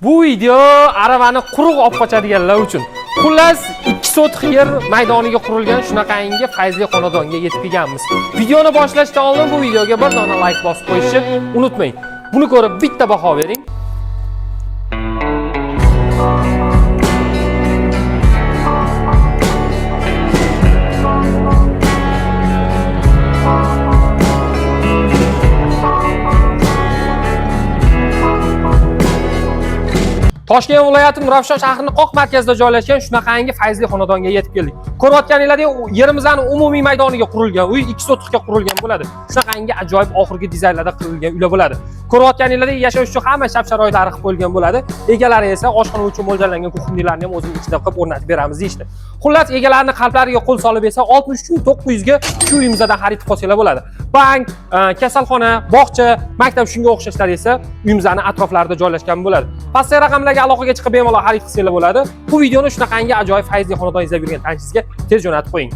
Bu video aravani quruq olib qochadiganlar uchun. Xullas 2 sotix yer maydoniga qurilgan shunaqangi fayzli xonadonga yetib kelganmiz. Videoni boshlashdan oldin bu videoga bir dona like bosib qo'yishni unutmang. Buni ko'rib bitta baho bering. Toshkent viloyati Nurafshon shahrining qoq markazida joylashgan shunaqangi fayzli xonadonga yetib keldik. Ko'rayotganinglardek, yerimizning umumiy maydoniga qurilgan, uy 2 sotixga qurilgan bo'ladi. Shunaqangi ajoyib oxirgi dizaynlarda qurilgan uylar bo'ladi. Ko'rayotganinglardek, yashash uchun hamma shart-sharoitlari qilib qo'yilgan bo'ladi. Egalari esa oshxona uchun mo'ljallangan kuxnilarni ham o'zimiz ichida qilib o'rnatib beramiz deyishdi. Xullas, egalarining qalblariga qo'l solib esa 63900 ga shu uyimizdan xarid qilsanglar bo'ladi. Bank, kasalxona, bog'cha, maktab shunga o'xshashlar esa uyimizning atroflarida joylashgan bo'ladi. Pastki raqamlarga aloqaga chiqib bemalol xarid qilsanglar bo'ladi. Bu videoni shunaqangi ajoyib fayzli xonadon izlab yurgan tanishingizga tez jo'natib qo'ying.